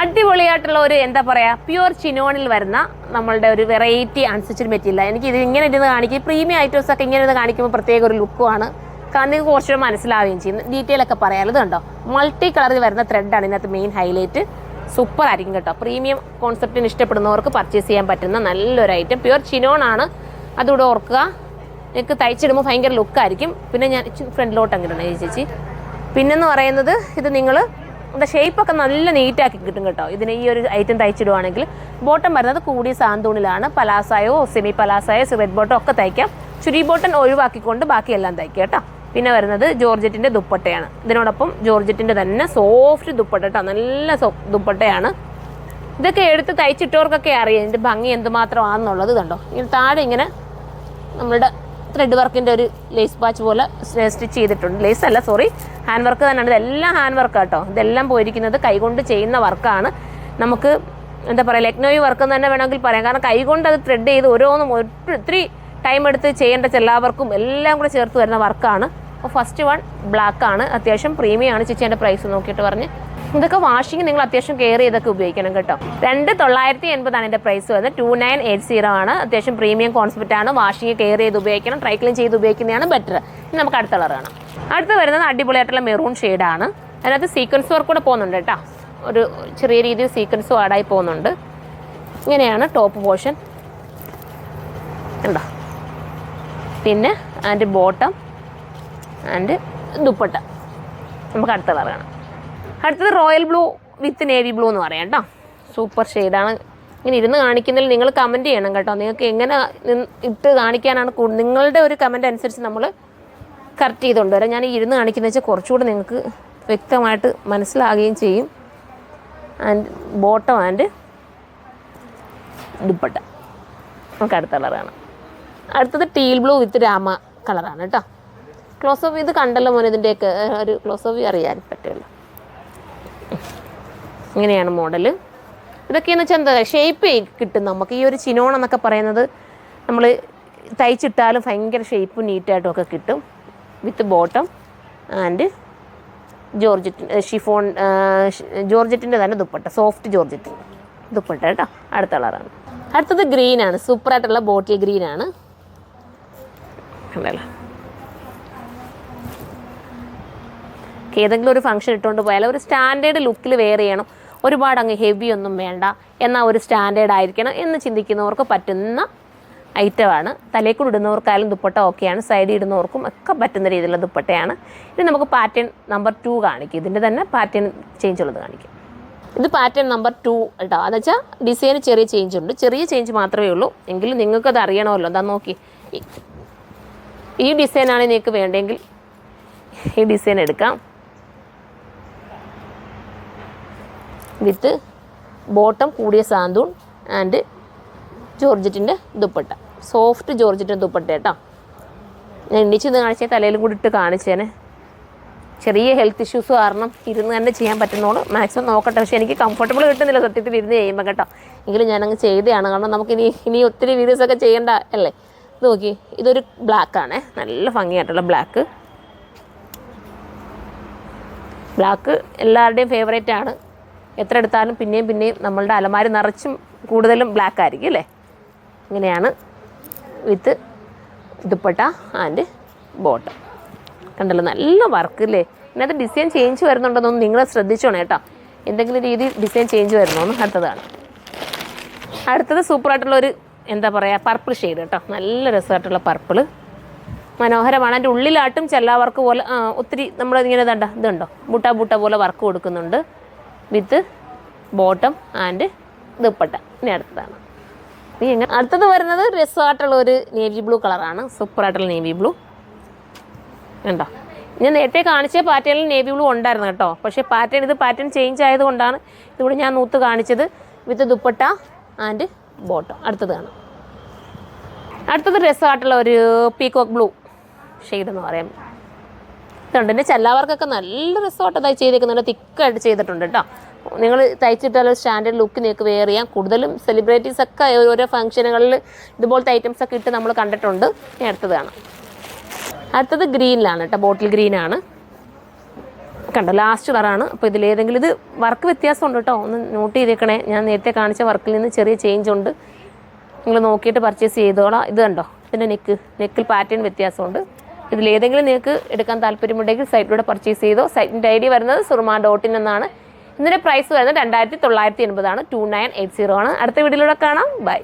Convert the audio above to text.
അടിപൊളിയായിട്ടുള്ള ഒരു എന്താ പറയുക പ്യുവർ ചിനോണിൽ വരുന്ന നമ്മളുടെ ഒരു വെറൈറ്റി അൺസ്റ്റിച്ചഡ് മെറ്റീരിയൽ. എനിക്ക് ഇത് ഇങ്ങനെ ഇരുന്ന് കാണിക്കും, പ്രീമിയം ഐറ്റംസ് ഒക്കെ ഇങ്ങനെ ഇരുന്ന് കാണിക്കുമ്പോൾ പ്രത്യേക ഒരു ലുക്കുമാണ്. നിങ്ങൾക്ക് കുറച്ചുകൂടെ മനസ്സിലാവുകയും ചെയ്യും. ഡീറ്റെയിൽ ഒക്കെ പറയാമല്ലോ. ഇതുണ്ടോ, മൾട്ടി കളറിൽ വരുന്ന ത്രെഡാണ് ഇതിനകത്ത് മെയിൻ ഹൈലൈറ്റ്. സൂപ്പർ ആയിരിക്കും കേട്ടോ. പ്രീമിയം കോൺസെപ്റ്റിന് ഇഷ്ടപ്പെടുന്നവർക്ക് പർച്ചേസ് ചെയ്യാൻ പറ്റുന്ന നല്ലൊരു ഐറ്റം. പ്യുവർ ചിനോണാണ്, അതുകൂടെ ഓർക്കുക. നിങ്ങൾക്ക് തയ്ച്ചിടുമ്പോൾ ഭയങ്കര ലുക്കായിരിക്കും. പിന്നെ ഞാൻ ഫ്രണ്ടിലോട്ട് അങ്ങനെ ചേച്ചി. പിന്നെന്ന് പറയുന്നത് ഇത് നിങ്ങൾ ഇതിൻ്റെ ഷേപ്പൊക്കെ നല്ല നീറ്റാക്കി കിട്ടും കേട്ടോ. ഇതിന് ഈ ഒരു ഐറ്റം തയ്ച്ചിടുവാണെങ്കിൽ ബോട്ടം വരുന്നത് കൂടിയ സാന്തൂണിലാണ്. പലാസായോ സെമി പലാസായോ റെഡ് ബോട്ടം ഒക്കെ തയ്ക്കാം. ചുരി ബോട്ടം ഒഴിവാക്കിക്കൊണ്ട് ബാക്കിയെല്ലാം തയ്ക്കാം കേട്ടോ. പിന്നെ വരുന്നത് ജോർജറ്റിൻ്റെ ദുപ്പട്ടയാണ്. ഇതിനോടൊപ്പം ജോർജറ്റിൻ്റെ തന്നെ സോഫ്റ്റ് ദുപ്പട്ട കേട്ടോ, നല്ല ദുപ്പട്ടയാണ്. ഇതൊക്കെ എടുത്ത് തയ്ച്ചിട്ടവർക്കൊക്കെ അറിയാം ഇതിൻ്റെ ഭംഗി എന്തുമാത്രമാണെന്നുള്ളത്. കണ്ടോ, ഇങ്ങനെ താഴെ ഇങ്ങനെ നമ്മളുടെ ത്രെഡ് വർക്കിൻ്റെ ഒരു ലേസ് പാച്ച് പോലെ സ്റ്റിച്ച് ചെയ്തിട്ടുണ്ട്. ലേസ് അല്ല, സോറി, ഹാൻഡ് വർക്ക് തന്നെയാണ്. ഇതെല്ലാം ഹാൻഡ് വർക്ക് കേട്ടോ. ഇതെല്ലാം പോയിരിക്കുന്നത് കൈകൊണ്ട് ചെയ്യുന്ന വർക്കാണ്. നമുക്ക് എന്താ പറയുക, ലക്നോയി വർക്ക് തന്നെ വേണമെങ്കിൽ പറയാം. കാരണം കൈകൊണ്ട് അത് ത്രെഡ് ചെയ്ത് ഓരോന്നും ഒത്തിരി ടൈം എടുത്ത് ചെയ്യേണ്ട എല്ലാവർക്കും എല്ലാം കൂടെ ചേർത്ത് വരുന്ന വർക്കാണ്. അപ്പോൾ ഫസ്റ്റ് വൺ ബ്ലാക്കാണ്, അത്യാവശ്യം പ്രീമിയം ആണ്. ചേച്ചി പ്രൈസ് നോക്കിയിട്ട് പറഞ്ഞ്. ഇതൊക്കെ വാഷിങ് നിങ്ങൾ അത്യാവശ്യം കെയർ ചെയ്തൊക്കെ ഉപയോഗിക്കണം കേട്ടോ. 2980 എൻ്റെ പ്രൈസ് വരുന്നത്. 2980 ആണ്. അത്യാവശ്യം പ്രീമിയം കോൺസെപ്റ്റ് ആണ്. വാഷിങ് കെയർ ചെയ്ത് ഉപയോഗിക്കണം, ഡ്രൈ ക്ലീൻ ചെയ്ത് ഉപയോഗിക്കുന്നതാണ് ബെറ്റർ. ഇനി നമുക്ക് അടുത്ത കളർ കാണാം. അടുത്ത് വരുന്നത് അടിപൊളിയായിട്ടുള്ള മെറൂൺ ഷെയ്ഡാണ്. അതിനകത്ത് സീക്വൻസ് വർക്ക് കൂടെ പോകുന്നുണ്ട് കേട്ടോ. ഒരു ചെറിയ രീതിയിൽ സീക്വൻസും ആഡായി പോകുന്നുണ്ട്. ഇങ്ങനെയാണ് ടോപ്പ് പോർഷൻ ഉണ്ടോ. പിന്നെ ആൻഡ് ബോട്ടം ആൻഡ് ദുപ്പട്ട. നമുക്ക് അടുത്ത കളർ കാണാം. അടുത്തത് റോയൽ ബ്ലൂ വിത്ത് നേവി ബ്ലൂ എന്ന് പറയാം കേട്ടോ. സൂപ്പർ ഷെയ്ഡാണ്. ഇങ്ങനെ ഇരുന്ന് കാണിക്കുന്നതിൽ നിങ്ങൾ കമൻറ്റ് ചെയ്യണം കേട്ടോ. നിങ്ങൾക്ക് എങ്ങനെ ഇട്ട് കാണിക്കാനാണ് നിങ്ങളുടെ ഒരു കമൻറ്റ് അനുസരിച്ച് നമ്മൾ കറക്റ്റ് ചെയ്തുകൊണ്ട് വരാം. ഞാൻ ഈ ഇരുന്ന് കാണിക്കുന്നത് വെച്ചാൽ കുറച്ചുകൂടി നിങ്ങൾക്ക് വ്യക്തമായിട്ട് മനസ്സിലാകുകയും ചെയ്യും. And bottom and dupatta. നമുക്ക് അടുത്ത കളറാണ്. അടുത്തത് ടീൽ ബ്ലൂ വിത്ത് രാമ കളറാണ് കേട്ടോ. ക്ലോസ് ഓഫ് ഇത് കണ്ടല്ലോ മോനെ, ഇതിൻ്റെയൊക്കെ ഒരു ക്ലോസ് ഓഫ് അറിയാൻ പറ്റുമല്ലോ. ഇങ്ങനെയാണ് മോഡൽ. ഇതൊക്കെയെന്ന് വെച്ചാൽ എന്താ ഷേപ്പ് കിട്ടും നമുക്ക്. ഈ ഒരു ചിനോൺ എന്നൊക്കെ പറയുന്നത് നമ്മൾ തയ്ച്ചിട്ടാലും ഭയങ്കര ഷേപ്പും നീറ്റായിട്ടും ഒക്കെ കിട്ടും. വിത്ത് ബോട്ടം ആൻഡ് ജോർജറ്റിൻ്റെ തന്നെ ദുപ്പട്ട, സോഫ്റ്റ് ജോർജറ്റ് ദുപ്പട്ട കേട്ടോ. അടുത്ത കളറാണ്. അടുത്തത് ഗ്രീനാണ്. സൂപ്പറായിട്ടുള്ള ബോട്ടിൽ ഗ്രീനാണ്. ഉണ്ടല്ലോ, ഏതെങ്കിലും ഒരു ഫംഗ്ഷൻ ഇട്ടുകൊണ്ട് പോയാൽ ഒരു സ്റ്റാൻഡേർഡ് ലുക്കിൽ വെയർ ചെയ്യണം. ഒരുപാട് അങ്ങ് ഹെവി ഒന്നും വേണ്ട, എന്നാൽ ഒരു സ്റ്റാൻഡേർഡ് ആയിരിക്കണം എന്ന് ചിന്തിക്കുന്നവർക്ക് പറ്റുന്ന ഐറ്റമാണ്. തലേക്കൂടെ ഇടുന്നവർക്കായാലും ദുപ്പട്ട ഓക്കെയാണ്. സൈഡിൽ ഇടുന്നവർക്കും ഒക്കെ പറ്റുന്ന രീതിയിലുള്ള ദുപ്പട്ടയാണ്. ഇത് നമുക്ക് പാറ്റേൺ നമ്പർ 2 കാണിക്കും. ഇതിൻ്റെ തന്നെ പാറ്റേൺ ചേഞ്ച് ഉള്ളത് കാണിക്കും. ഇത് പാറ്റേൺ നമ്പർ 2 കേട്ടോ. അതെന്ന് വെച്ചാൽ ഡിസൈന് ചെറിയ ചേഞ്ച് ഉണ്ട്. ചെറിയ ചേഞ്ച് മാത്രമേ ഉള്ളൂ. എങ്കിലും നിങ്ങൾക്കത് അറിയണമല്ലോ. എന്താ നോക്കി, ഈ ഡിസൈനാണ് നിങ്ങൾക്ക് വേണ്ടെങ്കിൽ ഈ ഡിസൈൻ എടുക്കാം. വിത്ത് ബോട്ടം കൂടിയ സാന്തൂൺ ആൻഡ് ജോർജറ്റിൻ്റെ ദുപ്പട്ട, സോഫ്റ്റ് ജോർജറ്റിൻ്റെ ദുപ്പട്ട കേട്ടോ. ഞാൻ എണ്ണിച്ചെന്ന് കാണിച്ചാൽ തലയിലും കൂടി ഇട്ട് കാണിച്ചേനെ. ചെറിയ ഹെൽത്ത് ഇഷ്യൂസ് കാരണം ഇരുന്ന് തന്നെ ചെയ്യാൻ പറ്റുന്നോളൂ. മാക്സിമം നോക്കട്ടെ. പക്ഷേ എനിക്ക് കംഫർട്ടബിൾ കിട്ടുന്നില്ല സത്യത്തിൽ ഇരുന്ന് ചെയ്യുമ്പോൾ കേട്ടോ. എങ്കിലും ഞാനങ്ങ് ചെയ്തതാണ്. കാരണം നമുക്കിനി ഒത്തിരി വീഡിയോസൊക്കെ ചെയ്യേണ്ട അല്ലേ. ഇത് നോക്കി, ഇതൊരു ബ്ലാക്കാണേ, നല്ല ഭംഗിയായിട്ടുള്ള ബ്ലാക്ക്. ബ്ലാക്ക് എല്ലാവരുടെയും ഫേവറേറ്റ് ആണ്. എത്ര എടുത്താലും പിന്നെയും നമ്മളുടെ അലമാരി നിറച്ചും കൂടുതലും ബ്ലാക്ക് ആയിരിക്കും അല്ലേ. ഇങ്ങനെയാണ് വിത്ത് ദുപ്പട്ട ആൻഡ് ബോട്ടം. കണ്ടല്ലോ, നല്ല വർക്ക് അല്ലേ. ഇതിനകത്ത് ഡിസൈൻ ചേഞ്ച് വരുന്നുണ്ടെന്നൊന്നും നിങ്ങൾ ശ്രദ്ധിച്ചോണേ കേട്ടോ. എന്തെങ്കിലും രീതിയിൽ ഡിസൈൻ ചേഞ്ച് വരുന്നോന്ന്. അടുത്തത് സൂപ്പറായിട്ടുള്ളൊരു എന്താ പറയുക പർപ്പിൾ ഷെയ്ഡ് കേട്ടോ. നല്ല രസമായിട്ടുള്ള പർപ്പിൾ, മനോഹരമാണ്. അതിൻ്റെ ഉള്ളിലാട്ടും ചെല്ലാ വർക്ക് പോലെ ഒത്തിരി നമ്മളിങ്ങനെ ഇതുണ്ടോ ബൂട്ട പോലെ വർക്ക് കൊടുക്കുന്നുണ്ട്. വിത്ത് ബോട്ടം ആൻഡ് ദുപ്പട്ട. ഇനി അടുത്തതാണ്. അടുത്തത് വരുന്നത് രസമായിട്ടുള്ള ഒരു നേവി ബ്ലൂ കളറാണ്. സൂപ്പറായിട്ടുള്ള നേവി ബ്ലൂ ഉണ്ടോ. ഞാൻ നേരത്തെ കാണിച്ച പാറ്റേണിൽ നേവി ബ്ലൂ ഉണ്ടായിരുന്നു കേട്ടോ. പക്ഷേ പാറ്റേൺ ചേഞ്ച് ആയതുകൊണ്ടാണ് ഇതിവിടെ ഞാൻ നൂത്ത് കാണിച്ചത്. വിത്ത് ദുപ്പട്ട ആൻഡ് ബോട്ടം. അടുത്തത് രസമായിട്ടുള്ള ഒരു പീകോക്ക് ബ്ലൂ ഷെയ്ഡ് എന്ന് പറയാം. ഇതുണ്ട്. എൻ്റെ ചെല്ലാവർക്കൊക്കെ നല്ല രസമായിട്ടതായി ചെയ്തേക്കുന്നുണ്ട്. തിക്കായിട്ട് ചെയ്തിട്ടുണ്ട് കേട്ടോ. നിങ്ങൾ തയ്ച്ചിട്ടാൽ സ്റ്റാൻഡേർഡ് ലുക്ക് നിങ്ങൾക്ക് വെയർ ചെയ്യാം. കൂടുതലും സെലിബ്രിറ്റീസൊക്കെ ഓരോ ഫംഗ്ഷനുകളിൽ ഇതുപോലത്തെ ഐറ്റംസൊക്കെ ഇട്ട് നമ്മൾ കണ്ടിട്ടുണ്ട്. അടുത്തത് ഗ്രീനിലാണ് കേട്ടോ. ബോട്ടിൽ ഗ്രീനാണ്. കണ്ടോ ലാസ്റ്റ് കളറാണ്. അപ്പോൾ ഇതിലേതെങ്കിലും ഇത് വർക്ക് വ്യത്യാസമുണ്ട് കേട്ടോ, ഒന്ന് നോട്ട് ചെയ്തേക്കണേ. ഞാൻ നേരത്തെ കാണിച്ച വർക്കിൽ നിന്ന് ചെറിയ ചേഞ്ച് ഉണ്ട്, നിങ്ങൾ നോക്കിയിട്ട് പർച്ചേസ് ചെയ്തോളാം. ഇത് കണ്ടോ ഇതിൻ്റെ നെക്കിൽ പാറ്റേൺ വ്യത്യാസമുണ്ട്. ഇതിലേതെങ്കിലും നിങ്ങൾക്ക് എടുക്കാൻ താല്പര്യമുണ്ടെങ്കിൽ സൈറ്റിലൂടെ പർച്ചേസ് ചെയ്തോ. സൈറ്റിൻ്റെ ഐ ഡി വരുന്നത് surma.in എന്നാണ്. ഇതിൻ്റെ പ്രൈസ് വരുന്നത് 2980 ആണ്, 2980 ആണ്. അടുത്ത വീഡിയോയിലൂടെ കാണാം. ബൈ.